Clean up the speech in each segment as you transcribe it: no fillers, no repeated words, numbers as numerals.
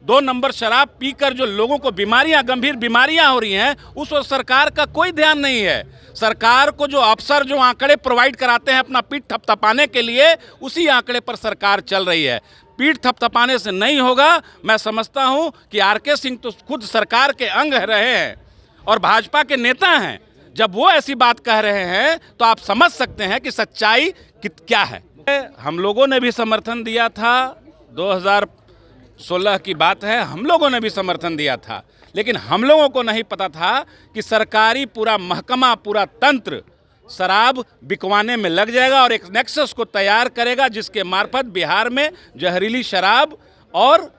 2 number शराब पीकर जो लोगों को गंभीर बीमारियां हो रही हैं, उस पर सरकार का कोई ध्यान नहीं है। सरकार को जो अफसर जो आंकड़े प्रोवाइड कराते हैं अपना पीठ थपथपाने के लिए, उसी आंकड़े पर सरकार चल रही है। पीठ थपथपाने से नहीं होगा। मैं समझता हूं कि आरके सिंह तो खुद सरकार के अंग रहे हैं और भाजपा के नेता हैं। जब वो ऐसी बात कह रहे हैं तो आप समझ सकते हैं कि सच्चाई क्या है। हम लोगों ने भी समर्थन दिया था, 2016 की बात है, हम लोगों ने भी समर्थन दिया था, लेकिन हम लोगों को नहीं पता था कि सरकारी पूरा महकमा, पूरा तंत्र शराब बिकवाने में लग जाएगा और एक नेक्सस को तैयार करेगा जिसके मार्फत बिहार में जहरीली शराब और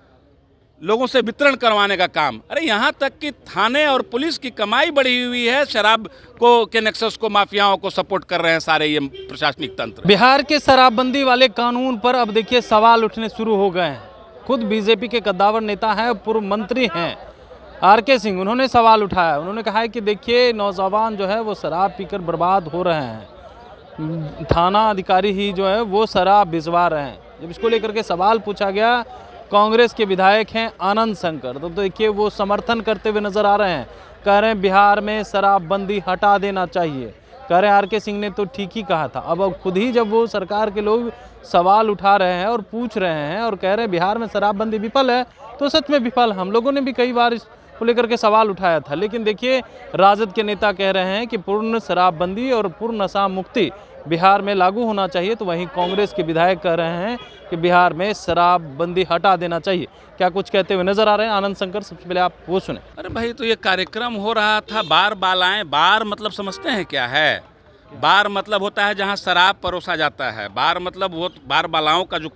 लोगों से वितरण करवाने का काम। अरे यहाँ तक कि थाने और पुलिस की कमाई बढ़ी हुई है, शराब को के नेक्सस को, माफियाओं को सपोर्ट कर रहे हैं सारे ये प्रशासनिक तंत्र। बिहार के शराबबंदी वाले कानून पर अब देखिए सवाल उठने शुरू हो गए हैं। खुद बीजेपी के कद्दावर नेता हैं, पूर्व मंत्री हैं आरके सिंह, उन्होंने सवाल उठाया। उन्होंने कहा है कि देखिए नौजवान जो है वो शराब पीकर बर्बाद हो रहे हैं, थाना अधिकारी ही जो है वो शराब भिजवा रहे हैं। जब इसको लेकर के सवाल पूछा गया, कांग्रेस के विधायक हैं आनंद शंकर, तो देखिए वो समर्थन करते हुए नजर आ रहे हैं। कह रहे हैं बिहार में शराबबंदी हटा देना चाहिए। कह रहे हैं आरके सिंह ने तो ठीक ही कहा था। अब खुद ही जब वो सरकार के लोग सवाल उठा रहे हैं और पूछ रहे हैं और कह रहे हैं बिहार में शराबबंदी विफल है, तो सच में विफल। हम लोगों ने भी कई बार इसको लेकर के सवाल उठाया था, लेकिन देखिए राजद के नेता कह रहे हैं कि पूर्ण शराबबंदी और पूर्ण नशा मुक्ति बिहार में लागू होना चाहिए, तो वहीं कांग्रेस के विधायक कह रहे हैं कि बिहार में शराबबंदी हटा देना चाहिए। क्या कुछ कहते हुए नजर आ रहे हैं आनंद शंकर, सबसे पहले आप वो सुने। अरे भाई, तो ये कार्यक्रम हो रहा था बार बालाएं। बार मतलब समझते हैं क्या है? बार मतलब होता है जहां शराब परोसा जाता है। बार मतलब वो बार बालाओं का जो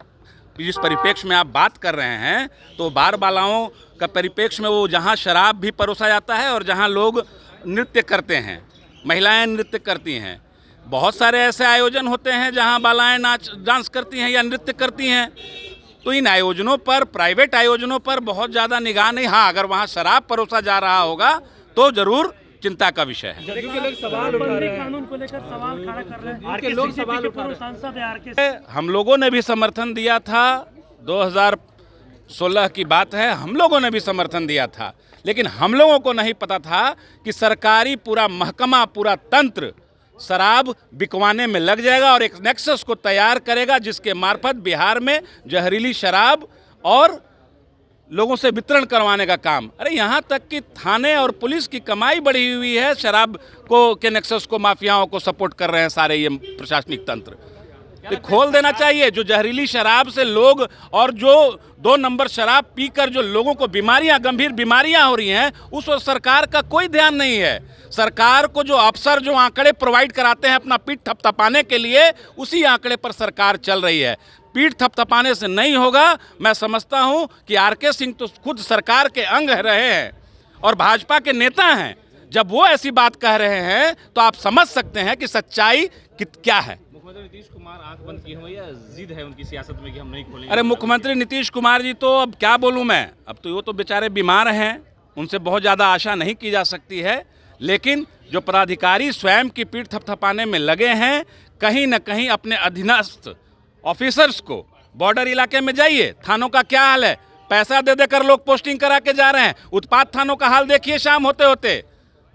जिस परिप्रेक्ष्य में आप बात कर रहे हैं, तो बार बालाओं का परिप्रेक्ष्य में वो जहां शराब भी परोसा जाता है और जहां लोग नृत्य करते हैं, महिलाएं नृत्य करती हैं। बहुत सारे ऐसे आयोजन होते हैं जहां बालाएं डांस करती हैं या नृत्य करती हैं। तो इन आयोजनों पर, प्राइवेट आयोजनों पर बहुत ज़्यादा निगाह नहीं। हाँ, अगर वहां शराब परोसा जा रहा होगा तो जरूर चिंता का विषय है। कानून को लेकर सवाल खड़ा कर रहे हैं, लोग सवाल उठा रहे हैं। सांसद आरके, हम लोगों ने भी समर्थन दिया था, 2016 की बात है, हम लोगों ने भी समर्थन दिया था, लेकिन हम लोगों को नहीं पता था कि सरकारी पूरा महकमा, पूरा तंत्र शराब बिकवाने में लग जाएगा और एक नेक्सस को तैयार करेगा जिसके मार्फत बिहार में जहरीली शराब और लोगों से वितरण करवाने का काम। अरे यहाँ तक कि थाने और पुलिस की कमाई बढ़ी हुई है, शराब को के नेक्सस को, माफियाओं को सपोर्ट कर रहे हैं सारे ये प्रशासनिक तंत्र। तो खोल देना चाहिए। जो जहरीली शराब से लोग और जो 2 नंबर शराब पीकर जो लोगों को गंभीर बीमारियां हो रही हैं, उस पर सरकार का कोई ध्यान नहीं है। सरकार को जो अफसर जो आंकड़े प्रोवाइड कराते हैं अपना पीठ थपथपाने के लिए, उसी आंकड़े पर सरकार चल रही है। पीठ थपथपाने से नहीं होगा। मैं समझता हूं कि आरके सिंह तो खुद सरकार के अंग रहे हैं और भाजपा के नेता हैं। जब वो ऐसी बात कह रहे हैं तो आप समझ सकते हैं कि सच्चाई क्या है। मुख्यमंत्री नीतीश कुमार आंख बंद किए हुए या जिद है उनकी सियासत में कि हम नहीं खोलेंगे? अरे मुख्यमंत्री नीतीश कुमार जी तो अब क्या बोलूं मैं, अब तो वो तो बेचारे बीमार हैं, उनसे बहुत ज़्यादा आशा नहीं की जा सकती है। लेकिन जो पदाधिकारी स्वयं की पीठ थपथपाने में लगे हैं, कहीं न कहीं अपने अधीनस्थ ऑफिसर्स को, बॉर्डर इलाके में जाइए, थानों का क्या हाल है, पैसा दे देकर लोग पोस्टिंग करा के जा रहे हैं। उत्पाद थानों का हाल देखिए, शाम होते होते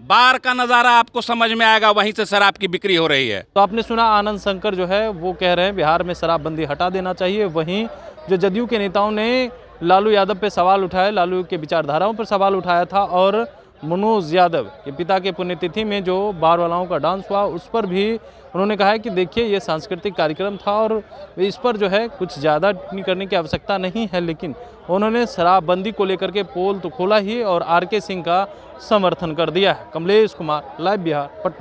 बार का नज़ारा आपको समझ में आएगा, वहीं से शराब की बिक्री हो रही है। तो आपने सुना आनंद शंकर जो है वो कह रहे हैं बिहार में शराबबंदी हटा देना चाहिए। वहीं जो जदयू के नेताओं ने लालू यादव पे सवाल उठाए, लालू के विचारधाराओं पर सवाल उठाया था, और मनोज यादव के पिता के पुण्यतिथि में जो बार वालाओं का डांस हुआ उस पर भी उन्होंने कहा है कि देखिए ये सांस्कृतिक कार्यक्रम था और इस पर जो है कुछ ज़्यादा टिप्पणी करने की आवश्यकता नहीं है। लेकिन उन्होंने शराबबंदी को लेकर के पोल तो खोला ही और आरके सिंह का समर्थन कर दिया है। कमलेश कुमार, लाइव बिहार, पटना।